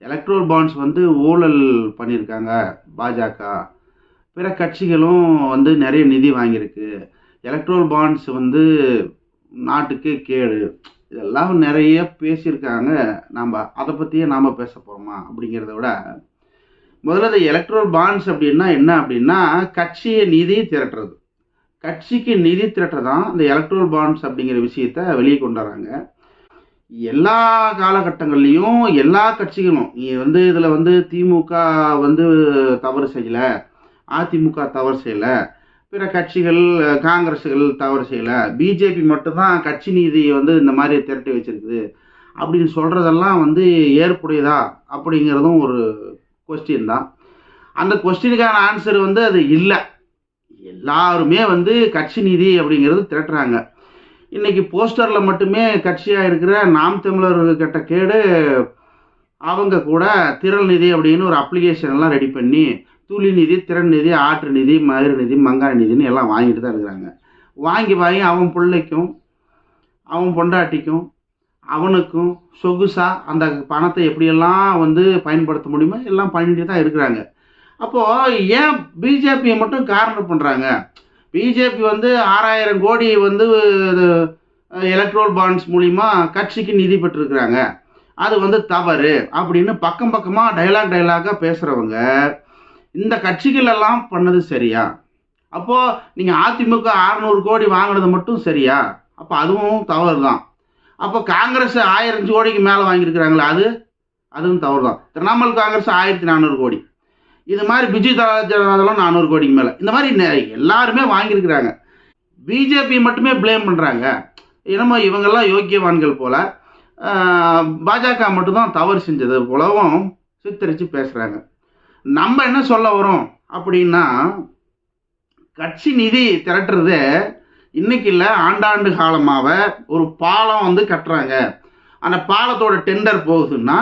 Electoral bonds வந்து ஊழல் பண்ணியிருக்காங்க பாஜக. பிற கட்சிகளும் வந்து நிறைய நிதி வாங்கியிருக்கு. எலக்ட்ரோல் பாண்ட்ஸ் வந்து நாட்டுக்கு கேடு. இதெல்லாம் நிறைய பேசியிருக்காங்க. நம்ம அதை பற்றியே நாம் பேச போகிறோமா அப்படிங்கிறத விட, முதல்ல இந்த எலக்ட்ரோல் பாண்ட்ஸ் அப்படின்னா என்ன அப்படின்னா, கட்சியை நிதி திரட்டுறது. கட்சிக்கு நிதி திரட்டுறதான் இந்த எலக்ட்ரோல் பாண்ட்ஸ் அப்படிங்கிற விஷயத்த வெளியே கொண்டு வராங்க. எல்லா காலகட்டங்கள்லையும் எல்லா கட்சிகளும் நீ வந்து இதில் வந்து திமுக வந்து தவறு செய்யலை, அதிமுக தவறு செய்யலை, பிற கட்சிகள் காங்கிரஸுகள் தவறு செய்யலை, பிஜேபி மட்டும்தான் கட்சி நீதியை வந்து இந்த மாதிரி திரட்டி வச்சிருக்குது அப்படின்னு சொல்கிறதெல்லாம் வந்து ஏற்புடையதா அப்படிங்கிறதும் ஒரு கொஸ்டின் தான். அந்த கொஸ்டினுக்கான ஆன்சர் வந்து அது இல்லை. எல்லாருமே வந்து கட்சி நிதி அப்படிங்கிறது திரட்டுறாங்க. இன்னைக்கு போஸ்டரில் மட்டுமே கட்சியாக இருக்கிற நாம் தமிழர் கிட்ட கேடு அவங்க கூட திரள் நிதி அப்படின்னு ஒரு அப்ளிகேஷன் எல்லாம் ரெடி பண்ணி துளி நிதி, திறன் நிதி, ஆற்று நிதி, மயிறு நிதி, மங்காய நிதின்னு எல்லாம் வாங்கிட்டு தான் இருக்கிறாங்க. வாங்கி அவன் பிள்ளைக்கும் அவன் பொண்டாட்டிக்கும் அவனுக்கும் சொகுசா அந்த பணத்தை எப்படியெல்லாம் வந்து பயன்படுத்த முடியுமோ எல்லாம் பண்ணிட்டு தான் இருக்கிறாங்க. அப்போது ஏன் பிஜேபியை மட்டும் காரணம் பண்ணுறாங்க? பிஜேபி வந்து 6000 கோடி வந்து எலக்ட்ரோல் பாண்ட்ஸ் மூலிமா கட்சிக்கு நிதி பெற்றிருக்கிறாங்க, அது வந்து தவறு அப்படின்னு பக்கம் பக்கமாக டைலாக்காக பேசுகிறவங்க இந்த கட்சிகள் எல்லாம் பண்ணது சரியா? அப்போது நீங்கள் அதிமுக 600 கோடி வாங்கினது மட்டும் சரியா? அப்போ அதுவும் தவறு தான். அப்போ காங்கிரஸ் 1000 கோடிக்கு மேலே வாங்கியிருக்கிறாங்களே அதுவும் தவறு தான். திரிணாமுல் காங்கிரஸ் 1400 கோடி, இது மாதிரி பிஜு ஜனதாதளம் 400 கோடிக்கு மேலே, இந்த மாதிரி எல்லாருமே வாங்கியிருக்கிறாங்க. பிஜேபி மட்டுமே பிளேம் பண்ணுறாங்க. என்னமோ இவங்கெல்லாம் யோக்கியவான்கள் போல, பாஜக மட்டும்தான் தவறு செஞ்சது போலவும் சித்தரித்து பேசுகிறாங்க. நம்ம என்ன சொல்ல வரோம் அப்படின்னா, கட்சி நிதி திரட்டுறது இன்னைக்கு இல்லை, ஆண்டாண்டு காலமாக ஒரு பாலம் வந்து கட்டுறாங்க. அந்த பாலத்தோட டெண்டர் போகுதுன்னா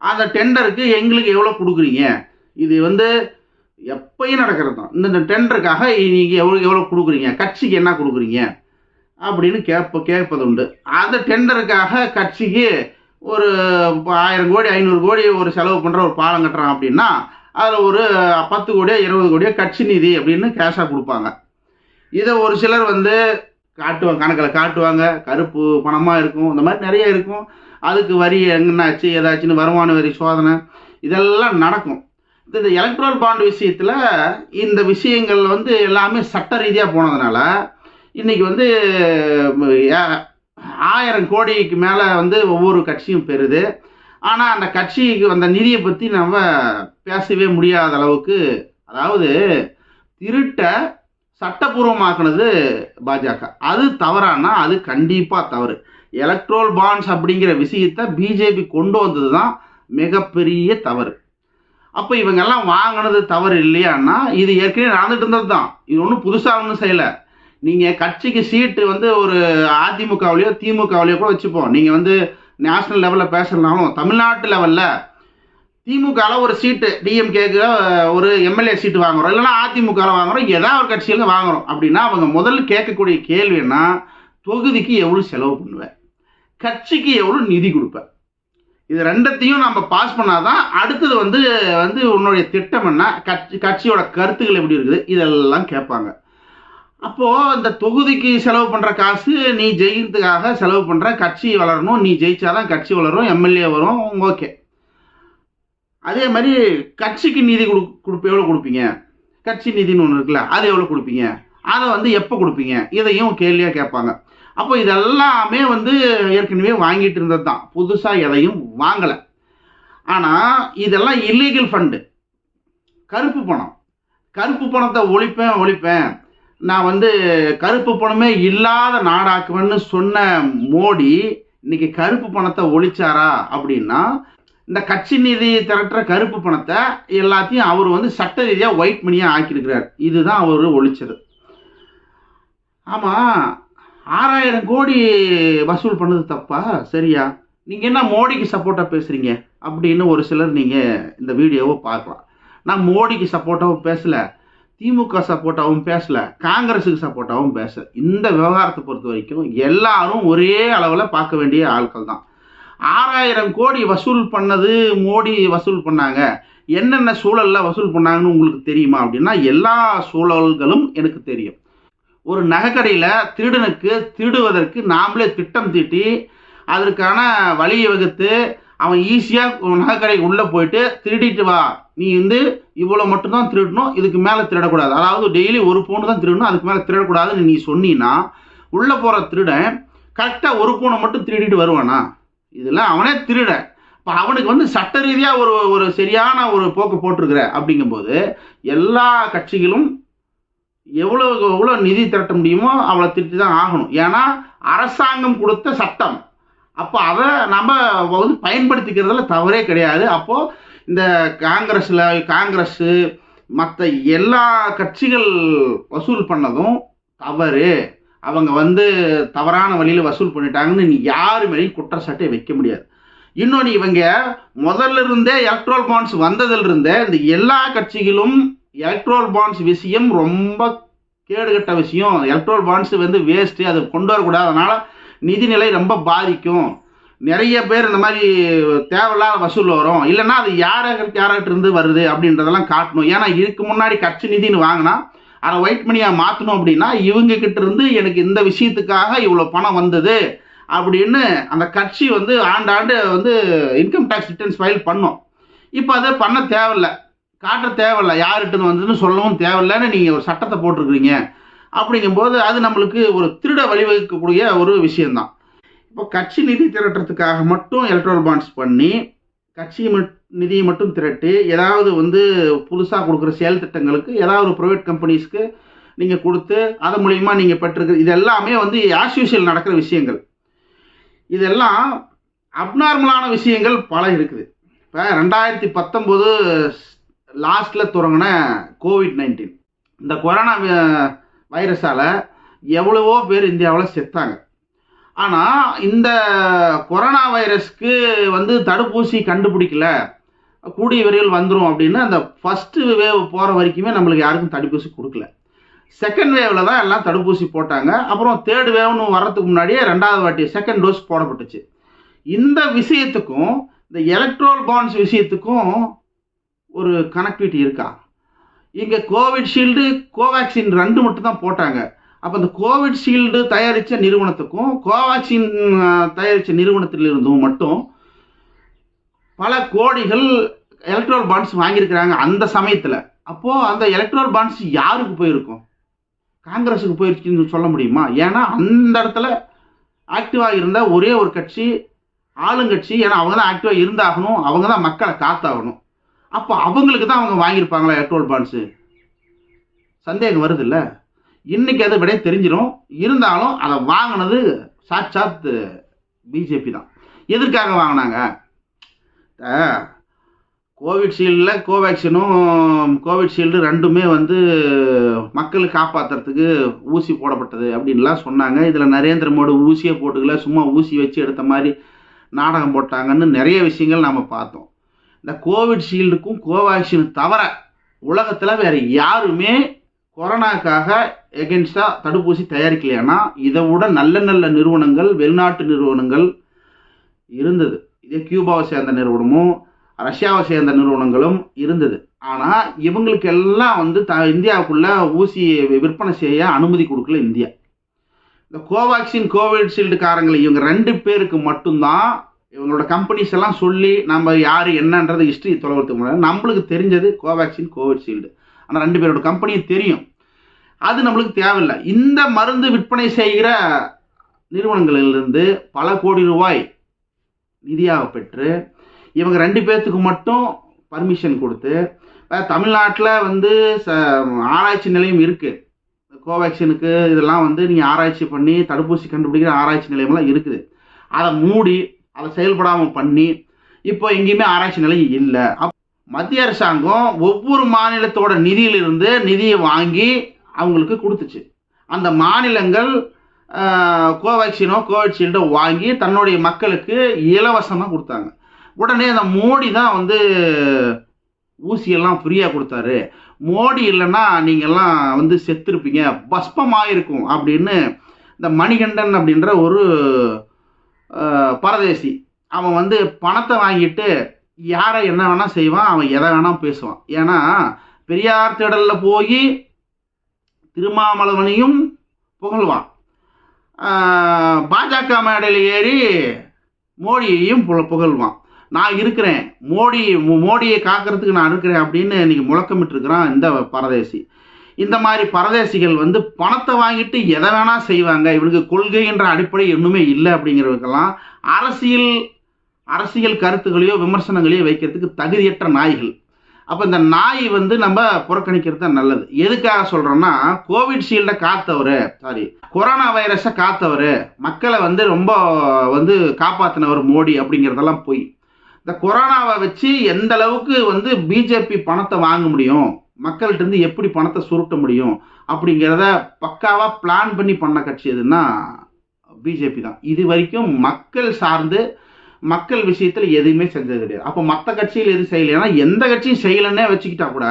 அந்த டெண்டருக்கு எங்களுக்கு எவ்வளோ கொடுக்குறீங்க, இது வந்து எப்பயும் நடக்கிறது தான். இந்த டெண்டருக்காக நீங்கள் எவ்வளோ கொடுக்குறீங்க, கட்சிக்கு என்ன கொடுக்குறீங்க அப்படின்னு கேட்பது உண்டு. அந்த டெண்டருக்காக கட்சிக்கு ஒரு 1000 கோடி 500 கோடி ஒரு செலவு பண்ணுற ஒரு பாலம் கட்டுறான் அப்படின்னா அதில் ஒரு 10 கோடியோ 20 கோடியோ கட்சி நிதி அப்படின்னு கேஷாக கொடுப்பாங்க. இதை ஒரு சிலர் வந்து கணக்கில் காட்டுவாங்க. கருப்பு பணமாக இருக்கும், இந்த மாதிரி நிறைய இருக்கும். அதுக்கு வரி எங்கன்னாச்சு ஏதாச்சுன்னு வருமான வரி சோதனை இதெல்லாம் நடக்கும். இந்த எலக்ட்ரல் பாண்ட் விஷயத்தில் இந்த விஷயங்கள் வந்து எல்லாமே சட்ட ரீதியாக போனதுனால இன்னைக்கு வந்து 1000 கோடிக்கு மேலே வந்து ஒவ்வொரு கட்சியும் பெறுது. ஆனால் அந்த கட்சிக்கு அந்த நிதியை பற்றி நம்ம பேசவே முடியாத அளவுக்கு, அதாவது திருட்ட சட்டப்பூர்வமாக்குனது பாஜக. அது தவறானா அது கண்டிப்பாக தவறு. எலக்ட்ரோல் பாண்ட்ஸ் அப்படிங்கிற விஷயத்தை பிஜேபி கொண்டு வந்தது தான் மிகப்பெரிய தவறு. அப்போ இவங்கெல்லாம் வாங்கினது தவறு இல்லையான்னா இது ஏற்கனவே நடந்துட்டு இருந்தது தான். இது ஒன்றும் புதுசாக ஒன்றும் செய்யலை. நீங்கள் கட்சிக்கு சீட்டு வந்து ஒரு அதிமுகவிலையோ திமுகவிலையோ கூட வச்சுப்போம். நீங்கள் வந்து நேஷனல் லெவலில் பேசலனாலும் தமிழ்நாட்டு லெவலில் திமுகவில் ஒரு சீட்டு, டிஎம்கேக்கு ஒரு எம்எல்ஏ சீட்டு வாங்குகிறோம், இல்லைனா அதிமுகவில் வாங்குகிறோம், ஏதாவது ஒரு கட்சியில் வாங்குகிறோம் அப்படின்னா அவங்க முதல்ல கேட்கக்கூடிய கேள்வின்னா தொகுதிக்கு எவ்வளோ செலவு பண்ணுவேன், கட்சிக்கு எவ்வளோ நிதி கொடுப்பேன், இது ரெண்டத்தையும் நம்ம பாஸ் பண்ணாதான் அடுத்தது வந்து வந்து உன்னுடைய திட்டம் என்ன, கட்சியோட கருத்துக்கள் எப்படி இருக்குது, இதெல்லாம் கேட்பாங்க. அப்போது இந்த தொகுதிக்கு செலவு பண்ணுற காசு நீ ஜெயிக்கிறதுக்காக செலவு பண்ணுற, கட்சி வளரணும், நீ ஜெயிச்சாதான் கட்சி வளரும், எம்எல்ஏ வரும், ஓகே. அதே மாதிரி கட்சிக்கு நிதி எவ்வளோ கொடுப்பீங்க, கட்சி நிதின்னு ஒன்று இருக்குல்ல, அது எவ்வளோ கொடுப்பீங்க, அதை வந்து எப்போ கொடுப்பீங்க, இதையும் கேள்வியாக கேட்பாங்க. அப்போ இதெல்லாமே வந்து ஏற்கனவே வாங்கிட்டு இருந்தது தான், புதுசாக எதையும் வாங்கலை. ஆனால் இதெல்லாம் இல்லீகல் ஃபண்டு, கருப்பு பணம். கருப்பு பணத்தை ஒழிப்பேன் நான் வந்து கருப்பு பணமே இல்லாத நாடாக்குவேன்னு சொன்ன மோடி இன்னைக்கு கருப்பு பணத்தை ஒழிச்சாரா அப்படின்னா, இந்த கட்சி நிதி திரட்டுற கருப்பு பணத்தை எல்லாத்தையும் அவர் வந்து சட்ட ரீதியாக ஒயிட் மணியாக ஆக்கியிருக்கிறார். இதுதான் அவர் ஒழிச்சது. ஆமாம், 6000 கோடி வசூல் பண்ணது தப்பா சரியா? நீங்கள் என்ன மோடிக்கு சப்போர்ட்டாக பேசுகிறீங்க அப்படின்னு ஒரு சிலர் நீங்கள் இந்த வீடியோவை பார்க்கலாம். நான் மோடிக்கு சப்போர்ட்டாகவும் பேசலை, திமுக சப்போர்ட்டாகவும் பேசலை, காங்கிரஸுக்கு சப்போர்ட்டாகவும் பேசலை. இந்த விவகாரத்தை பொறுத்த வரைக்கும் எல்லாரும் ஒரே அளவில் பார்க்க வேண்டிய ஆட்கள் தான். 6000 கோடி வசூல் பண்ணது மோடி வசூல் பண்ணாங்க. என்னென்ன சூழல்ல வசூல் பண்ணாங்கன்னு உங்களுக்கு தெரியுமா அப்படின்னா, எல்லா சூழல்களும் எனக்கு தெரியும். ஒரு நகைக்கடையில் திருடனுக்கு திருடுவதற்கு நாமளே திட்டம் தீட்டி அதற்கான வழியை வகுத்து அவன் ஈஸியாக நகைக்கடைக்கு உள்ளே போயிட்டு திருடிட்டு வா, நீ வந்து இவ்வளோ மட்டும்தான் திருடணும், இதுக்கு மேலே திருடக்கூடாது, அதாவது டெய்லி ஒரு பவுன் தான் திருடணும், அதுக்கு மேலே திருடக்கூடாதுன்னு நீ சொன்னீன்னா உள்ளே போகிற திருடன் கரெக்டாக ஒரு பவுனை மட்டும் திருடிட்டு வருவானா? இதெல்லாம் அவனே திருடன். இப்போ அவனுக்கு வந்து சட்ட ரீதியாக ஒரு சரியான ஒரு போக்கு போட்டிருக்கிற அப்படிங்கும்போது எல்லா கட்சிகளும் எவ்வளோ நிதி திரட்ட முடியுமோ அவ்வளோ திரட்டி தான் ஆகணும். ஏன்னா அரசாங்கம் கொடுத்த சட்டம். அப்போ அதை நம்ம வந்து பயன்படுத்திக்கிறதுல தவறே கிடையாது. அப்போது இந்த காங்கிரஸ் மற்ற எல்லா கட்சிகள் வசூல் பண்ணதும் தவறு. அவங்க வந்து தவறான வழியில் வசூல் பண்ணிட்டாங்கன்னு நீ யாரு மேலேயும் குற்றச்சாட்டை வைக்க முடியாது. இன்னொன்று, இவங்க முதல்ல இருந்தே எலக்ட்ரல் பாண்ட்ஸ் வந்ததிலிருந்தே இந்த எல்லா கட்சிகளும் எலக்ட்ரல் பாண்ட்ஸ் விஷயம் ரொம்ப கேடுகட்ட விஷயம், எலக்ட்ரல் பாண்ட்ஸ் வந்து வேஸ்ட்டு, அதை கொண்டு வரக்கூடாது, அதனால் நிதிநிலை ரொம்ப பாதிக்கும், நிறைய பேர் இந்த மாதிரி தேவையில்லாத வசூல் வரும், இல்லைன்னா அது யார்கிட்ட இருந்து வருது அப்படின்றதெல்லாம் காட்டணும். ஏன்னா இதுக்கு முன்னாடி கட்சி நிதின்னு வாங்கினா அதை ஒயிட் மணியாக மாற்றணும் அப்படின்னா இவங்க கிட்ட இருந்து எனக்கு இந்த விஷயத்துக்காக இவ்வளோ பணம் வந்தது அப்படின்னு அந்த கட்சி வந்து ஆண்டாண்டு வந்து இன்கம் டேக்ஸ் ரிட்டர்ன்ஸ் ஃபைல் பண்ணும். இப்போ அதை பண்ண தேவையில்லை, காட்ட தேவையில்லை, யார்கிட்ட வந்ததுன்னு சொல்லவும் தேவையில்லைன்னு நீங்கள் ஒரு சட்டத்தை போட்டிருக்கிறீங்க. அப்படிங்கும்போது அது நம்மளுக்கு ஒரு திருட வழிவகுக்கக்கூடிய ஒரு விஷயம்தான். இப்போ கட்சி நிதி திரட்டுறதுக்காக மட்டும் எலக்ட்ரல் பாண்ட்ஸ் பண்ணி கட்சி நிதியை மட்டும் திரட்டி ஏதாவது வந்து புதுசாக கொடுக்குற செயல் திட்டங்களுக்கு ஏதாவது ஒரு ப்ரைவேட் கம்பெனிஸ்க்கு நீங்கள் கொடுத்து அது மூலிமா நீங்கள் பெற்றிருக்கிற இது எல்லாமே வந்து ஆஸ் யூஷுவல் நடக்கிற விஷயங்கள். இதெல்லாம் அப்நார்மலான விஷயங்கள் பல இருக்குது. இப்போ 2019 லாஸ்ட்டில் தொடங்கின COVID-19 இந்த கொரோனா வைரஸால் எவ்வளவோ பேர் இந்தியாவில் செத்தாங்க. ஆனால் இந்த கொரோனா வைரஸ்க்கு வந்து தடுப்பூசி கண்டுபிடிக்கல, கூடிய விரைவில் வந்துடும் அப்படின்னு அந்த ஃபஸ்ட்டு வேவ் போகிற வரைக்குமே நம்மளுக்கு யாருக்கும் தடுப்பூசி கொடுக்கல. செகண்ட் வேவில் தான் எல்லாம் தடுப்பூசி போட்டாங்க. அப்புறம் தேர்ட் வேவ்னு வர்றதுக்கு முன்னாடியே 2வது வாட்டி செகண்ட் டோஸ் போடப்பட்டுச்சு. இந்த விஷயத்துக்கும் இந்த எலக்ட்ரல் பாண்ட்ஸ் விஷயத்துக்கும் ஒரு கனெக்டிவிட்டி இருக்கா? இங்கே கோவிட்ஷீல்டு கோவேக்சின் 2 மட்டும் தான் போட்டாங்க. அப்போ இந்த கோவிட்ஷீல்டு தயாரித்த நிறுவனத்துக்கும் கோவேக்சின் தயாரித்த நிறுவனத்திலிருந்தும் மட்டும் பல கோடிகள் எலக்ட்ரல் பாண்ட்ஸ் வாங்கியிருக்கிறாங்க அந்த சமயத்தில். அப்போது அந்த எலக்ட்ரல் பாண்ட்ஸ் யாருக்கு போயிருக்கும்? காங்கிரஸுக்கு போயிருச்சுன்னு சொல்ல முடியுமா? ஏன்னா அந்த இடத்துல ஆக்டிவாக இருந்த ஒரே ஒரு கட்சி ஆளுங்கட்சி. ஏன்னா அவங்க தான் ஆக்டிவாக இருந்தாகணும், அவங்க தான் மக்களை காத்தாகணும். அப்போ அவங்களுக்கு தான் அவங்க வாங்கியிருப்பாங்களா எலக்ட்ரல் பாண்ட்ஸு? சந்தேகம் வருது இல்லை? இன்னைக்கு அது விட தெரிஞ்சிடும். இருந்தாலும் அதை வாங்கினது சாட்சாத் பிஜேபி தான். எதற்காக வாங்கினாங்க? கோவிட்ஷீல்டில் கோவிட்ஷீல்டு 2மே வந்து மக்களை காப்பாற்றுறதுக்கு ஊசி போடப்பட்டது அப்படின்லாம் சொன்னாங்க. இதில் நரேந்திர மோடி ஊசியை போட்டுக்கல, சும்மா ஊசி வச்சு எடுத்த மாதிரி நாடகம் போட்டாங்கன்னு நிறைய விஷயங்கள் நாம் பார்த்தோம். இந்த கோவிட்ஷீல்டுக்கும் கோவேக்சின் தவிர உலகத்தில் வேறு யாருமே கொரோனாக்காக எகென்ஸ்டாக தடுப்பூசி தயாரிக்கலையானா இதை விட நல்ல நல்ல நிறுவனங்கள், வெளிநாட்டு நிறுவனங்கள் இருந்தது. இதே கியூபாவை சேர்ந்த நிறுவனமும் ரஷ்யாவை சேர்ந்த நிறுவனங்களும் இருந்தது. ஆனால் இவங்களுக்கெல்லாம் வந்து இந்தியாவுக்குள்ளே ஊசியை விற்பனை செய்ய அனுமதி கொடுக்கல இந்தியா. இந்த கோவேக்சின் கோவிட்ஷீல்டுக்காரங்களை இவங்க 2 பேருக்கு மட்டும்தான் இவங்களோட கம்பெனிஸ் எல்லாம் சொல்லி நம்ம யார் என்னன்றது ஹிஸ்ட்ரி தொலைவதுக்கு முடியாது. நம்மளுக்கு தெரிஞ்சது கோவேக்சின் கோவிட்ஷீல்டு. ஆனால் 2 பேரோட கம்பெனியும் தெரியும். அது நம்மளுக்கு தேவையில்லை. இந்த மருந்து விற்பனை செய்கிற நிறுவனங்களிலிருந்து பல கோடி ரூபாய் நிதியாக பெற்று இவங்க 2 பேர்த்துக்கு மட்டும் பர்மிஷன் கொடுத்து, தமிழ்நாட்டில் வந்து ஆராய்ச்சி நிலையம் இருக்குது. கோவேக்சினுக்கு இதெல்லாம் வந்து நீங்கள் ஆராய்ச்சி பண்ணி தடுப்பூசி கண்டுபிடிக்கிற ஆராய்ச்சி நிலையமெல்லாம் இருக்குது. அதை மூடி அதை செயல்படாமல் பண்ணி இப்போ எங்கேயுமே ஆராய்ச்சி நிலையம் இல்லை. மத்திய அரசாங்கம் ஒவ்வொரு மாநிலத்தோட நிதியிலிருந்து நிதியை வாங்கி அவங்களுக்கு கொடுத்துச்சு. அந்த மாநிலங்கள் கோவேக்சினோ கோவிட்ஷீல்டோ வாங்கி தன்னுடைய மக்களுக்கு இலவசமாக கொடுத்தாங்க. உடனே அந்த மோடி தான் வந்து ஊசியெல்லாம் ஃப்ரீயாக கொடுத்தாரு. மோடி இல்லைன்னா நீங்கள்லாம் வந்து செத்துருப்பீங்க, பஸ்பமாக இருக்கும் அப்படின்னு இந்த மணிகண்டன் அப்படின்ற ஒரு பரதேசி அவன் வந்து பணத்தை வாங்கிட்டு யாரை என்ன வேணா செய்வான், அவன் எதை வேணா பேசுவான். ஏன்னா பெரியார் திடல்ல போய் திருமாவளவனையும் புகழ்வான், பாஜக மேடையில் ஏறி மோடியையும் புகழ்வான். நான் இருக்கிறேன், மோடியை காக்கிறதுக்கு நான் இருக்கிறேன் அப்படின்னு இன்னைக்கு முழக்கமிட்டு இருக்கிறான் இந்த பரதேசி. இந்த மாதிரி பரதேசிகள் வந்து பணத்தை வாங்கிட்டு எதை வேணா செய்வாங்க. இவனுக்கு கொள்கைன்ற அடிப்படை இன்னுமே இல்லை. அப்படிங்கிறவங்கெல்லாம் அரசியல் கருத்துக்களையோ விமர்சனங்களையோ வைக்கிறதுக்கு தகுதியற்ற நாய்கள். அப்போ இந்த நாய் வந்து நம்ம புறக்கணிக்கிறது தான் நல்லது. எதுக்காக சொல்கிறோன்னா, கோவிட்ஷீல்டை கொரோனா வைரஸை காத்தவர், மக்களை வந்து ரொம்ப வந்து காப்பாற்றினவர் மோடி அப்படிங்கிறதெல்லாம் போய் இந்த கொரோனாவை வச்சு எந்த அளவுக்கு வந்து பிஜேபி பணத்தை வாங்க முடியும், மக்கள்கிட்ட இருந்து எப்படி பணத்தை சுருட்ட முடியும் அப்படிங்கிறத பக்காவாக பிளான் பண்ணி பண்ண கட்சி எதுன்னா பிஜேபி தான். இது வரைக்கும் மக்கள் சார்ந்து மக்கள் விஷயத்தில் எதுவுமே செஞ்சது கிடையாது. அப்போ மற்ற கட்சியில் எது செய்யலைன்னா, எந்த கட்சியும் செய்யலைன்னே வச்சுக்கிட்டா கூட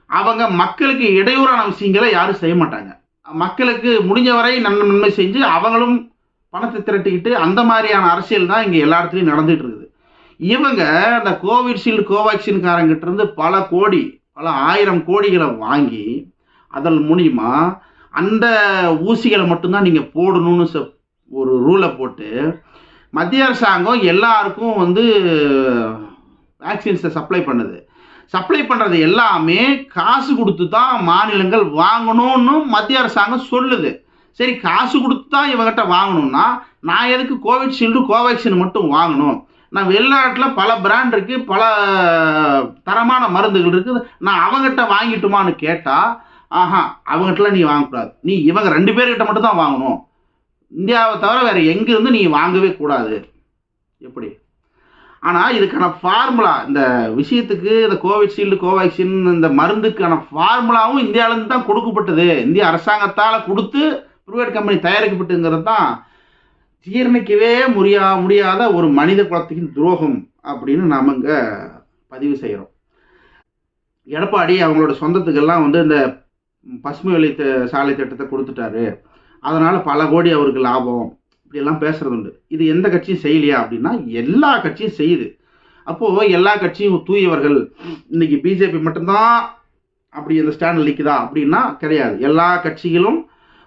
அவங்க மக்களுக்கு இடையூறான விஷயங்களை யாரும் செய்ய மாட்டாங்க. மக்களுக்கு முடிஞ்ச வரை நன்மை செஞ்சு அவங்களும் பணத்தை திரட்டிக்கிட்டு அந்த மாதிரியான அரசியல் தான் இங்கே எல்லா இடத்துலையும் நடந்துட்டு இருக்குது. இவங்க அந்த கோவிட்ஷீல்டு கோவேக்சின்காரங்கிட்ட இருந்து பல ஆயிரம் கோடிகளை வாங்கி அதன் மூலியமா அந்த ஊசிகளை மட்டும்தான் நீங்கள் போடணும்னு ஒரு ரூலை போட்டு மத்திய அரசாங்கம் எல்லாருக்கும் வந்து வேக்சின்ஸை சப்ளை பண்ணுறது எல்லாமே காசு கொடுத்து தான் மாநிலங்கள் வாங்கணும்னு மத்திய அரசாங்கம் சொல்லுது. சரி, காசு கொடுத்து தான் இவங்ககிட்ட வாங்கணும்னா நான் எதுக்கு கோவிட்ஷீல்டு கோவேக்சின் மட்டும் வாங்கணும்? நான் வெளிநாட்டில் பல பிராண்ட் இருக்குது, பல தரமான மருந்துகள் இருக்குது, நான் அவங்ககிட்ட வாங்கிட்டுமான்னு கேட்டால் அவங்ககிட்டலாம் நீ வாங்கக்கூடாது, நீ இவங்க 2 பேர்கிட்ட மட்டும் தான் வாங்கணும், இந்தியாவை தவிர வேறு எங்கேருந்து நீ வாங்கவே கூடாது. எப்படி? ஆனால் இதுக்கான ஃபார்முலா, இந்த விஷயத்துக்கு இந்த கோவிட்ஷீல்டு கோவேக்சின் இந்த மருந்துக்கான ஃபார்முலாவும் இந்தியாவிலேருந்து தான் கொடுக்கப்பட்டது. இந்திய அரசாங்கத்தால் கொடுத்து ப்ரைவேட் கம்பெனி தயாரிக்கப்பட்டுங்கிறது தான் ஜீரணிக்கவே முடியாத ஒரு மனித குலத்தின் துரோகம் அப்படின்னு நாம் இங்கே பதிவு செய்கிறோம். எடப்பாடி அவங்களோட சொந்தத்துக்கெல்லாம் வந்து இந்த பசுமை வழி சாலை திட்டத்தை கொடுத்துட்டாரு, அதனால் பல கோடி அவருக்கு லாபம், இப்படியெல்லாம் பேசுறது உண்டு. இது எந்த கட்சியும் செய்யலையா அப்படின்னா எல்லா கட்சியும் செய்யுது. அப்போது எல்லா கட்சியும் தூயவர்கள், இன்னைக்கு பிஜேபி மட்டும்தான் அப்படி இந்த ஸ்டாண்டில் நிற்குதா அப்படின்னா கிடையாது. எல்லா கட்சிகளும்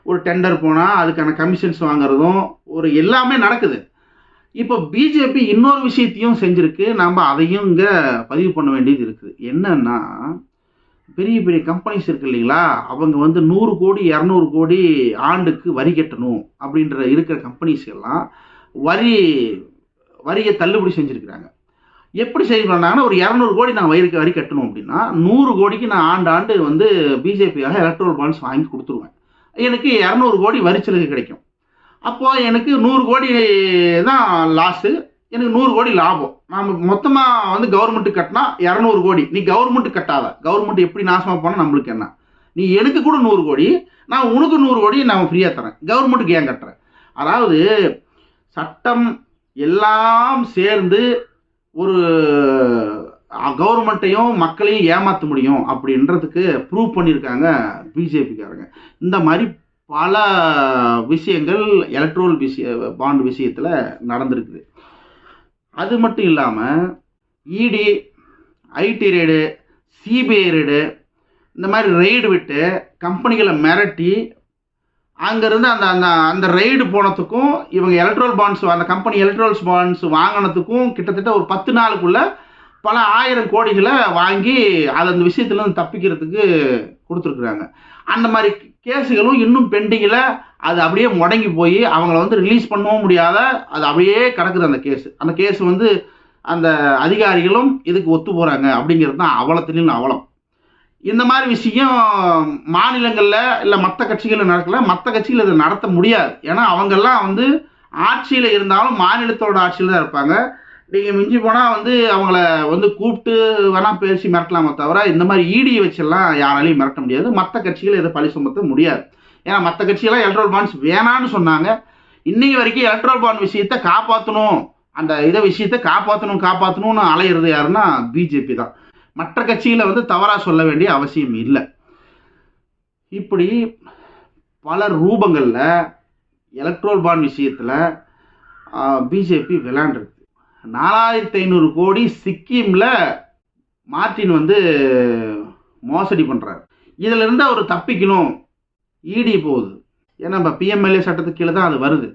ஒரு டெண்டர் போனால் அதுக்கான கமிஷன்ஸ் வாங்குறதும் ஒரு எல்லாமே நடக்குது. இப்போ பிஜேபி இன்னொரு விஷயத்தையும் செஞ்சுருக்கு, நாம் அதையும் இங்கே பதிவு பண்ண வேண்டியது இருக்குது. என்னன்னா, பெரிய பெரிய கம்பெனிஸ் இருக்கு இல்லைங்களா, அவங்க வந்து 100 கோடி 200 கோடி ஆண்டுக்கு வரி கட்டணும் அப்படின்ற இருக்கிற கம்பெனிஸ் எல்லாம் வரியை தள்ளுபடி செஞ்சுருக்கிறாங்க. எப்படி சரி பண்ணாங்கன்னா, ஒரு 200 கோடி நான் வரி கட்டணும் அப்படின்னா 100 கோடிக்கு நான் ஆண்டு வந்து பிஜேபியாக எலக்ட்ரல் பாண்ட்ஸ் வாங்கி கொடுத்துருவேன், எனக்கு 200 கோடி வரிச்சலுகை கிடைக்கும். அப்போது எனக்கு 100 கோடி தான் லாஸு, எனக்கு 100 கோடி லாபம். நாம் மொத்தமாக வந்து கவர்மெண்ட்டுக்கு கட்டினா 200 கோடி, நீ கவர்மெண்ட்டு கட்டாத, கவர்மெண்ட் எப்படி நாசமாக போனால் நம்மளுக்கு என்ன, நீ எனக்கு கூட 100 கோடி, நான் உனக்கு 100 கோடி நான் ஃப்ரீயாக தரேன், கவர்மெண்ட்டுக்கு ஏன் கட்டுறேன்? அதாவது சட்டம் எல்லாம் சேர்ந்து ஒரு கவர்மெண்ட்டையும் மக்களையும் ஏமாற்ற முடியும் அப்படின்றதுக்கு ப்ரூவ் பண்ணியிருக்காங்க பிஜேபிக்காரங்க. இந்த மாதிரி பல விஷயங்கள் எலக்ட்ரோல் பாண்ட் விஷயத்தில் நடந்திருக்குது. அது மட்டும் இல்லாமல் இடி, ஐடி ரெய்டு, சிபிஐ ரெய்டு, இந்த மாதிரி ரெய்டு விட்டு கம்பெனிகளை மிரட்டி அங்கேருந்து அந்த அந்த அந்த ரெய்டு போனதுக்கும் இவங்க எலக்ட்ரோல் பாண்ட்ஸ், அந்த கம்பெனி எலக்ட்ரோல்ஸ் பாண்ட்ஸ் வாங்கினதுக்கும் கிட்டத்தட்ட ஒரு 10 நாளுக்குள்ள பல 1000 கோடிகளை வாங்கி அது அந்த விஷயத்துலேருந்து தப்பிக்கிறதுக்கு கொடுத்துருக்குறாங்க. அந்த மாதிரி கேஸுகளும் இன்னும் பெண்டிங்கில், அது அப்படியே முடங்கி போய் அவங்கள வந்து ரிலீஸ் பண்ணவும் முடியாத அது அப்படியே கிடக்குது அந்த கேஸ் வந்து அந்த அதிகாரிகளும் இதுக்கு ஒத்து போகிறாங்க அப்படிங்கிறது தான் அவலத்திலும் அவலம். இந்த மாதிரி விஷயம் மாநிலங்களில் இல்லை மற்ற கட்சிகளில் நடக்கல, மற்ற கட்சிகள் இதை நடத்த முடியாது. ஏன்னா அவங்கெல்லாம் வந்து ஆட்சியில் இருந்தாலும் மாநிலத்தோட ஆட்சியில் தான் இருப்பாங்க. நீங்கள் மிஞ்சி போனால் வந்து அவங்கள வந்து கூப்பிட்டு வேணால் பேசி மிரட்டலாமே தவிர இந்த மாதிரி ஈடியை வச்செல்லாம் யாராலையும் மிரட்ட முடியாது. மற்ற கட்சிகள் இதை பழி சுமத்த முடியாது. ஏன்னா மற்ற கட்சியெல்லாம் எலக்ட்ரல் பாண்ட்ஸ் வேணான்னு சொன்னாங்க. இன்னைக்கு வரைக்கும் எலக்ட்ரல் பாண்ட் விஷயத்தை காப்பாற்றணும், அந்த விஷயத்தை காப்பாற்றணும்னு அலையிறது யாருன்னா பிஜேபி தான். மற்ற கட்சிகளை வந்து தவறாக சொல்ல வேண்டிய அவசியம் இல்லை. இப்படி பல ரூபங்களில் எலக்ட்ரல் பாண்ட் விஷயத்தில் பிஜேபி விளையாண்டுருக்கு. 4500 கோடி சிக்கிம்ல மார்டின் வந்து மோசடி பண்ணுறாரு. இதில் இருந்து அவர் தப்பிக்கணும். இடி போகுது, ஏன்னா நம்ம பிஎம்எல்ஏ சட்டத்துக்கு கீழே தான் அது வருது.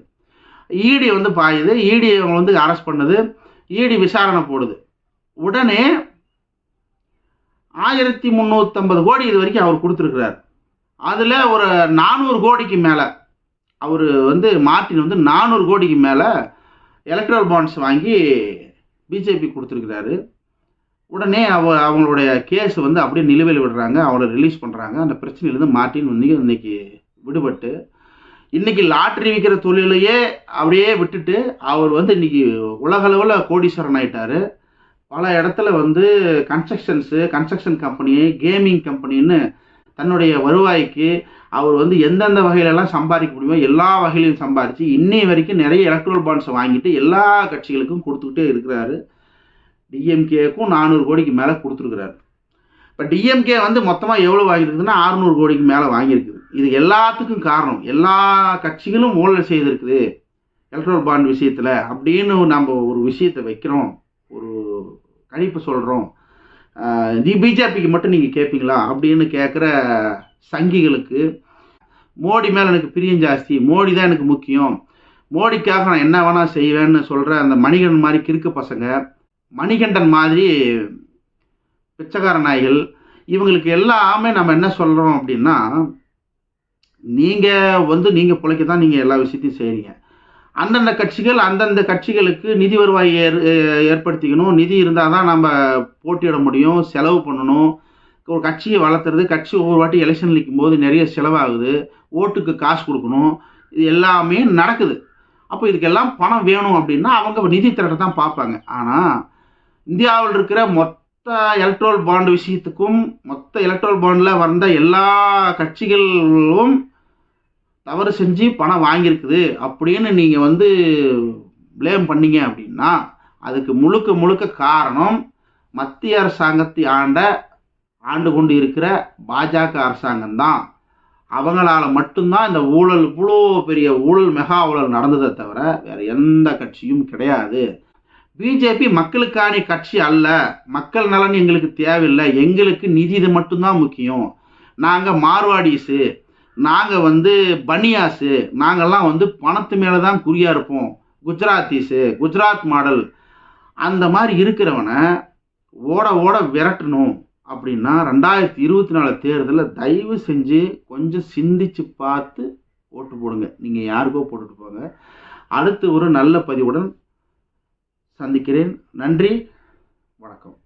இடி வந்து பாயுது, இடி அவங்க வந்து அரெஸ்ட் பண்ணுது, இடி விசாரணை போடுது. உடனே 1350 கோடி இது வரைக்கும் அவர் கொடுத்துருக்கிறார். அதில் ஒரு 400 கோடிக்கு மேலே அவர் வந்து மார்டின் வந்து 400 கோடிக்கு மேலே எலக்ட்ரல் பாண்ட்ஸ் வாங்கி பிஜேபி கொடுத்துருக்கிறாரு. உடனே அவங்களுடைய கேஸ் வந்து அப்படியே நிலுவையில் விடுறாங்க, அவரை ரிலீஸ் பண்ணுறாங்க. அந்த பிரச்சனையிலேருந்து மார்டின் வந்து இன்னைக்கு விடுபட்டு இன்னைக்கு லாட்ரி விற்கிற தொழிலையே அப்படியே விட்டுட்டு அவர் வந்து இன்னைக்கு உலகளவில் கோடீஸ்வரன் ஆயிட்டாரு. பல இடத்துல வந்து கன்ஸ்ட்ரக்ஷன் கம்பெனி, கேமிங் கம்பெனின்னு தன்னுடைய வருவாய்க்கு அவர் வந்து எந்தெந்த வகையிலெல்லாம் சம்பாதிக்க முடியுமோ எல்லா வகையிலையும் சம்பாதிச்சு இன்னைய வரைக்கும் நிறைய எலக்ட்ரல் பாண்ட்ஸை வாங்கிட்டு எல்லா கட்சிகளுக்கும் கொடுத்துக்கிட்டே இருக்கிறாரு. டிஎம்கேக்கும் 400 கோடிக்கு மேலே கொடுத்துருக்குறாரு. இப்போ டிஎம்கே வந்து மொத்தமாக எவ்வளோ வாங்கியிருக்குதுன்னா 600 கோடிக்கு மேலே வாங்கியிருக்குது. இது எல்லாத்துக்கும் காரணம், எல்லா கட்சிகளும் ஊழல் செய்திருக்குது எலக்ட்ரல் பாண்ட் விஷயத்தில் அப்படின்னு நம்ம ஒரு விஷயத்தை வைக்கிறோம், ஒரு கணிப்பு சொல்கிறோம். பிஜேபிக்கு மட்டும் நீங்கள் கேட்பீங்களா அப்படின்னு கேட்குற சங்கிகளுக்கு மோடி மேலே எனக்கு பிரியம் ஜாஸ்தி, மோடி தான் எனக்கு முக்கியம், மோடிக்காக நான் என்ன வேணால் செய்வேன்னு சொல்கிற அந்த மணிகண்டன் மாதிரி கிறுக்கு பசங்க, மணிகண்டன் மாதிரி பிச்சைக்கார நாய்கள், இவங்களுக்கு எல்லாமே நம்ம என்ன சொல்கிறோம் அப்படின்னா, நீங்கள் பிழைக்க தான் நீங்கள் எல்லா விஷயத்தையும் செய்கிறீங்க. அந்தந்த கட்சிகளுக்கு நிதி வருவாய் ஏற்படுத்திக்கணும். நிதி இருந்தால் தான் நம்ம போட்டியிட முடியும், செலவு பண்ணணும். ஒரு கட்சியை வளர்த்துறது, கட்சி ஒவ்வொரு வாட்டி எலெக்ஷன் நிற்கும் போது நிறைய செலவாகுது, ஓட்டுக்கு காசு கொடுக்கணும், இது எல்லாமே நடக்குது. அப்போ இதுக்கெல்லாம் பணம் வேணும் அப்படின்னா அவங்க நிதி திரட்ட தான் பார்ப்பாங்க. ஆனால் இந்தியாவில் இருக்கிற மொத்த எலக்ட்ரல் பாண்ட் விஷயத்துக்கும், மொத்த எலக்ட்ரல் பாண்டில் வந்த எல்லா கட்சிகளும் தவறு செஞ்சு பணம் வாங்கியிருக்குது அப்படின்னு நீங்கள் வந்து ப்ளேம் பண்ணீங்க அப்படின்னா அதுக்கு முழுக்க காரணம் மத்திய அரசாங்கத்தை ஆண்டு கொண்டு இருக்கிற பாஜக அரசாங்கம் தான். அவங்களால மட்டும்தான் இந்த ஊழல், இவ்வளோ பெரிய ஊழல், மெகா ஊழல் நடந்ததை தவிர வேற எந்த கட்சியும் கிடையாது. பிஜேபி மக்களுக்கான கட்சி அல்ல, மக்கள் நலன் எங்களுக்கு தேவையில்லை, எங்களுக்கு நிதி இது மட்டும்தான் முக்கியம், நாங்கள் மார்வாடிஸு, நாங்கள் வந்து பனியாஸு, நாங்கள்லாம் வந்து பணத்து மேலே தான் குறியாக இருப்போம், குஜராத்தீஸு, குஜராத் மாடல், அந்த மாதிரி இருக்கிறவனை ஓட விரட்டணும் அப்படின்னா 2024 தேர்தலில் தயவு செஞ்சு கொஞ்சம் சிந்திச்சு பார்த்து ஓட்டு போடுங்க. நீங்கள் யாருக்கோ போட்டுட்டு போங்க. அடுத்து ஒரு நல்ல பதிவுடன் சந்திக்கிறேன். நன்றி, வணக்கம்.